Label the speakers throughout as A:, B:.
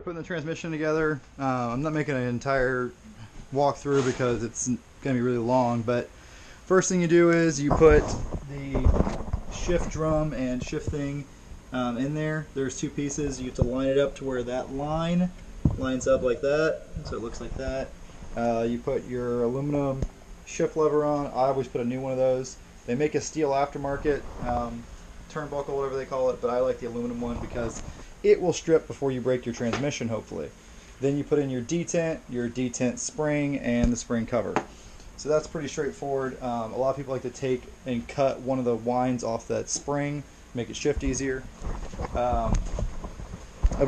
A: Putting the transmission together, I'm not making an entire walkthrough because it's going to be really long, but first thing you do is you put the shift drum and shift thing in there. There's two pieces. You have to line it up to where that line lines up like that, so it looks like that. You put your aluminum shift lever on. I always put a new one of those. They make a steel aftermarket turnbuckle, whatever they call it, but I like the aluminum one because it will strip before you break your transmission, hopefully. Then you put in your detent spring, and the spring cover. So that's pretty straightforward. A lot of people like to take and cut one of the winds off that spring, make it shift easier. I've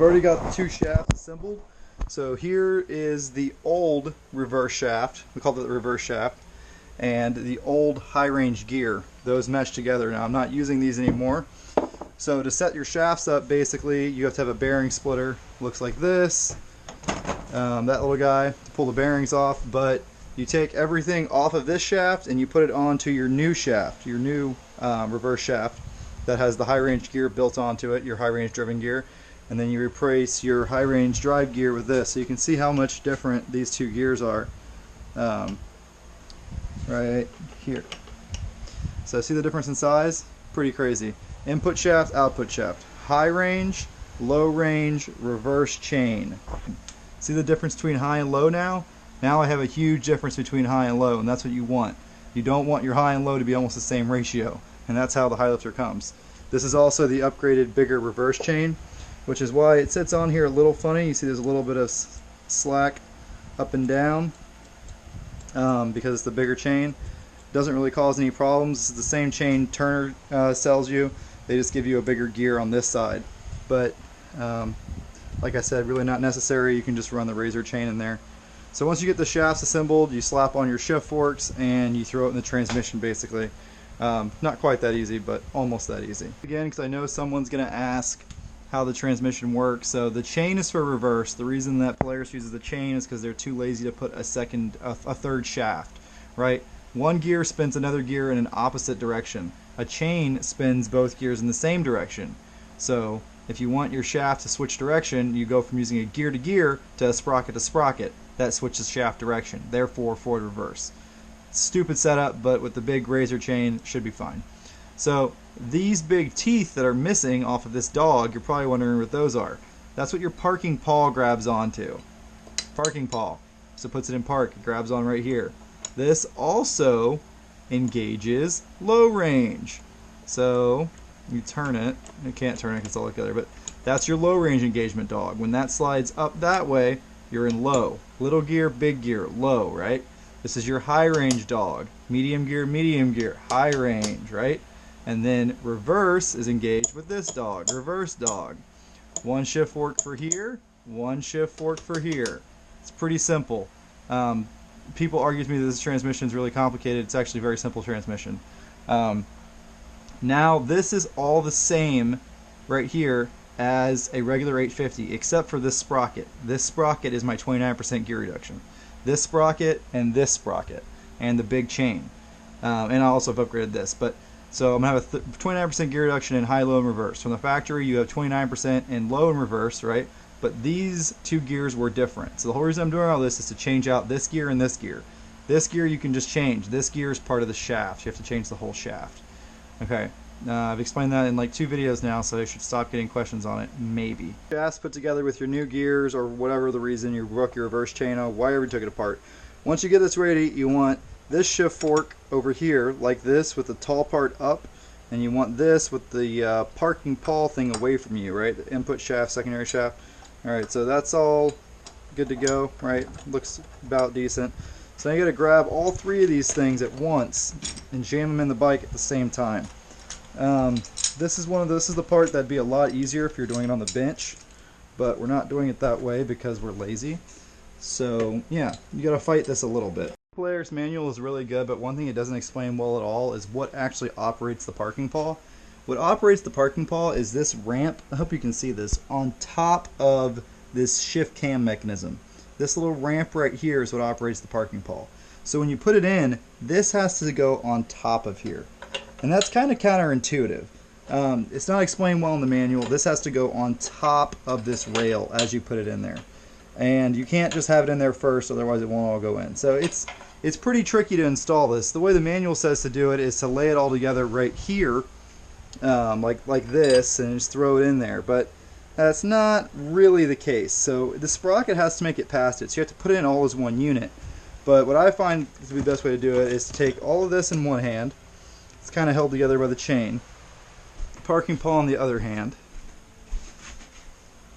A: already got the two shafts assembled. So here is the old reverse shaft. We call it the reverse shaft. And the old high range gear. Those mesh together. Now I'm not using these anymore. So to set your shafts up, basically, you have to have a bearing splitter. Looks like this. That little guy to pull the bearings off. But you take everything off of this shaft and you put it onto your new shaft, your new reverse shaft that has the high range gear built onto it, your high range driven gear. And then you replace your high range drive gear with this. So you can see how much different these two gears are right here. So see the difference in size? Pretty crazy. Input shaft, output shaft. High range, low range, reverse chain. See the difference between high and low now? Now I have a huge difference between high and low, and that's what you want. You don't want your high and low to be almost the same ratio, and that's how the high lifter comes. This is also the upgraded bigger reverse chain, which is why it sits on here a little funny. You see there's a little bit of slack up and down because it's the bigger chain. Doesn't really cause any problems. This is the same chain Turner sells you. They just give you a bigger gear on this side. But like I said, really not necessary. You can just run the razor chain in there. So once you get the shafts assembled, you slap on your shift forks and you throw it in the transmission basically. Not quite that easy, but almost that easy. Again, because I know someone's going to ask how the transmission works. So the chain is for reverse. The reason that Polaris uses the chain is because they're too lazy to put a third shaft, right? One gear spins another gear in an opposite direction. A chain spins both gears in the same direction. So if you want your shaft to switch direction, you go from using a gear to gear to a sprocket to sprocket. That switches shaft direction, therefore forward reverse. Stupid setup, but with the big razor chain, should be fine. So these big teeth that are missing off of this dog, you're probably wondering what those are. That's what your parking paw grabs onto. Parking paw. So it puts it in park, it grabs on right here. This also engages low range. So you turn it, you can't turn it because it's all together, but that's your low range engagement dog. When that slides up that way, you're in low. Little gear, big gear, low, right? This is your high range dog. Medium gear, high range, right? And then reverse is engaged with this dog, reverse dog. One shift fork for here, one shift fork for here. It's pretty simple. People argue with me that this transmission is really complicated. It's actually a very simple transmission. Now this is all the same right here as a regular 850 except for this sprocket. This sprocket is my 29% gear reduction. This sprocket and the big chain. And I also have upgraded this. But so I'm going to have a 29% gear reduction in high, low, and reverse. From the factory you have 29% in low and reverse, right? But these two gears were different. So the whole reason I'm doing all this is to change out this gear and this gear. This gear you can just change. This gear is part of the shaft. You have to change the whole shaft. Okay, I've explained that in like 2 videos now, so I should stop getting questions on it, maybe. Shafts put together with your new gears or whatever the reason you broke your reverse chain out, whatever you took it apart. Once you get this ready, you want this shift fork over here like this with the tall part up, and you want this with the parking paw thing away from you, right? The input shaft, secondary shaft. Alright, so that's all good to go, right? Looks about decent. So now you got to grab all 3 of these things at once and jam them in the bike at the same time. This is the part that'd be a lot easier if you're doing it on the bench, but we're not doing it that way because we're lazy. So yeah, you got to fight this a little bit. Polaris manual is really good, but one thing it doesn't explain well at all is what actually operates the parking paw. What operates the parking paw is this ramp, I hope you can see this, on top of this shift cam mechanism. This little ramp right here is what operates the parking paw. So when you put it in, this has to go on top of here. And that's kind of counterintuitive. It's not explained well in the manual. This has to go on top of this rail as you put it in there. And you can't just have it in there first, otherwise it won't all go in. So it's pretty tricky to install this. The way the manual says to do it is to lay it all together right here, like this, and just throw it in there. But that's not really the case. So the sprocket has to make it past it. So you have to put it in all as one unit. But what I find to be the best way to do it is to take all of this in one hand. It's kind of held together by the chain. Parking pawl in the other hand.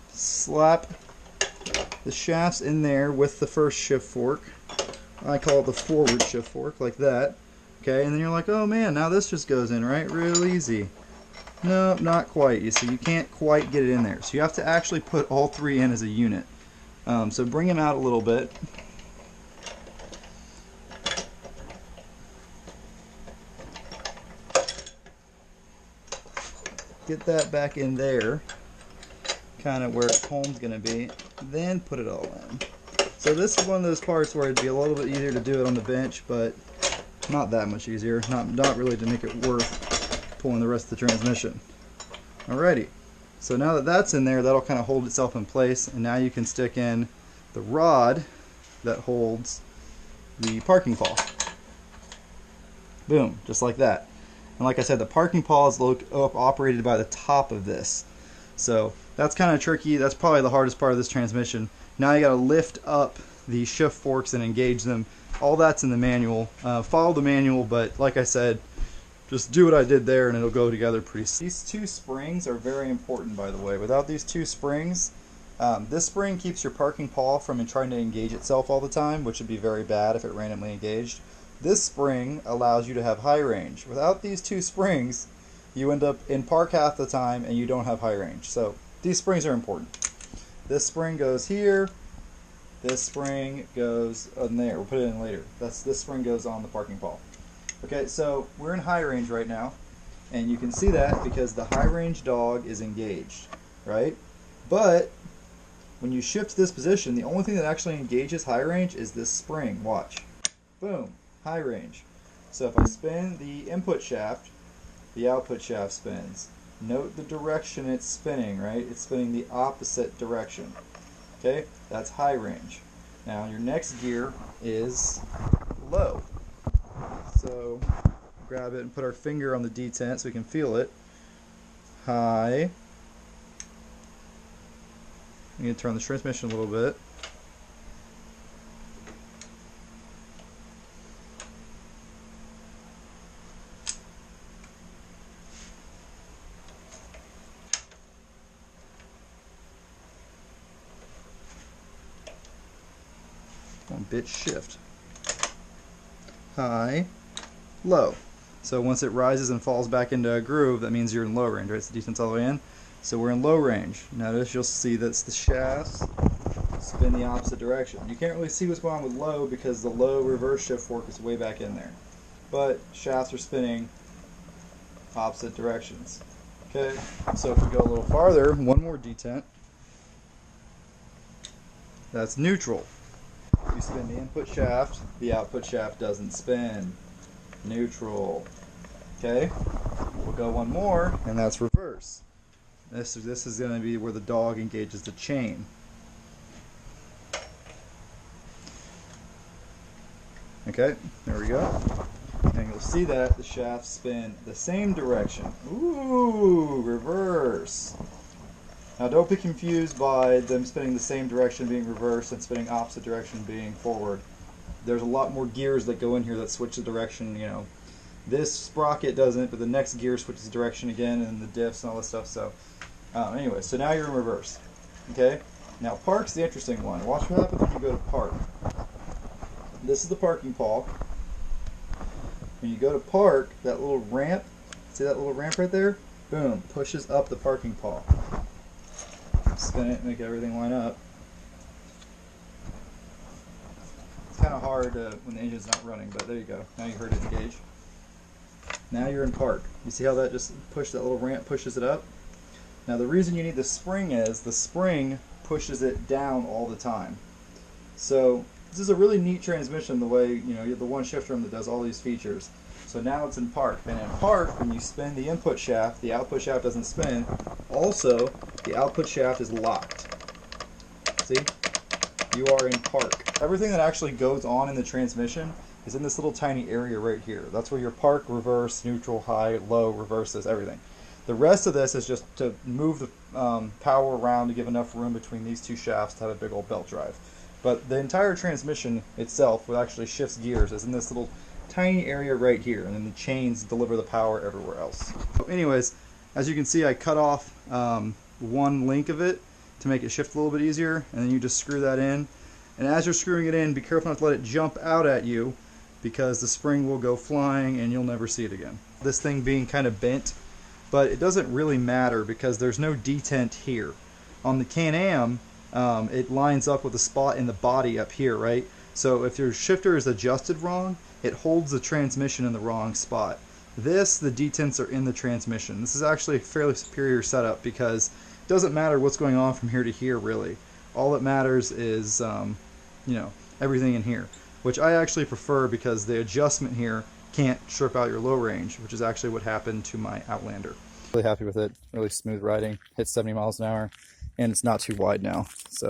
A: Slap the shafts in there with the first shift fork. I call it the forward shift fork, like that. Okay, and then you're like, oh man, now this just goes in, right? Real easy. No, not quite. You see, you can't quite get it in there. So you have to actually put all three in as a unit. So bring them out a little bit. Get that back in there, kind of where home's going to be, then put it all in. So this is one of those parts where it'd be a little bit easier to do it on the bench, but not that much easier. Not really to make it worth pulling the rest of the transmission. Alrighty, so now that that's in there, that'll kind of hold itself in place, and now you can stick in the rod that holds the parking pawl. Boom, just like that. And like I said, the parking pawl is operated by the top of this. So that's kind of tricky. That's probably the hardest part of this transmission. Now you got to lift up the shift forks and engage them. All that's in the manual. Follow the manual, but like I said, just do what I did there and it'll go together pretty soon. These two springs are very important, by the way. Without these two springs, this spring keeps your parking pawl from trying to engage itself all the time, which would be very bad if it randomly engaged. This spring allows you to have high range. Without these two springs, you end up in park half the time and you don't have high range. So these springs are important. This spring goes here. This spring goes on there. We'll put it in later. This spring goes on the parking pawl. Okay, so we're in high range right now, and you can see that because the high range dog is engaged, right? But when you shift to this position, the only thing that actually engages high range is this spring. Watch. Boom. High range. So if I spin the input shaft, the output shaft spins. Note the direction it's spinning, right? It's spinning the opposite direction. Okay, that's high range. Now your next gear is low. So grab it and put our finger on the detent so we can feel it. High. I'm going to turn the transmission a little bit. Bit shift. High, low. So once it rises and falls back into a groove, that means you're in low range, right? So the detent's all the way in. So we're in low range. Notice you'll see that's the shafts spin the opposite direction. You can't really see what's going on with low because the low reverse shift fork is way back in there. But shafts are spinning opposite directions. Okay, so if we go a little farther, one more detent. That's neutral. You spin the input shaft, the output shaft doesn't spin. Neutral. Okay? We'll go one more, and that's reverse. This is going to be where the dog engages the chain. Okay, there we go. And you'll see that the shafts spin the same direction. Ooh, reverse. Now don't be confused by them spinning the same direction being reverse and spinning opposite direction being forward. There's a lot more gears that go in here that switch the direction, you know. This sprocket doesn't, but the next gear switches direction again, and the diffs and all this stuff. So anyway, so now you're in reverse. Okay? Now park's the interesting one. Watch what happens when you go to park. This is the parking pawl. When you go to park, that little ramp, see that little ramp right there? Boom, pushes up the parking pawl. Spin it, make everything line up. It's kind of hard when the engine's not running, but there you go. Now you heard it engage. Now you're in park. You see how that just pushed that little ramp pushes it up? Now the reason you need the spring is the spring pushes it down all the time. So This is a really neat transmission, the way, you know, you have the one shifter arm that does all these features. So now it's in park, and in park, when you spin the input shaft, the output shaft doesn't spin. Also, the output shaft is locked. See? You are in park. Everything that actually goes on in the transmission is in this little tiny area right here. That's where your park, reverse, neutral, high, low, reverses, everything. The rest of this is just to move the power around to give enough room between these two shafts to have a big old belt drive. But the entire transmission itself, what actually shifts gears, is in this little tiny area right here, and then the chains deliver the power everywhere else. So anyways, as you can see, I cut off one link of it to make it shift a little bit easier, and then you just screw that in. And as you're screwing it in, be careful not to let it jump out at you, because the spring will go flying and you'll never see it again. This thing being kind of bent, but it doesn't really matter because there's no detent here. On the Can-Am, it lines up with a spot in the body up here, right? So if your shifter is adjusted wrong, it holds the transmission in the wrong spot. This, the detents are in the transmission. This is actually a fairly superior setup because it doesn't matter what's going on from here to here, really. All that matters is, you know, everything in here, which I actually prefer because the adjustment here can't strip out your low range, which is actually what happened to my Outlander. Really happy with it. Really smooth riding. Hits 70 miles an hour, and it's not too wide now. So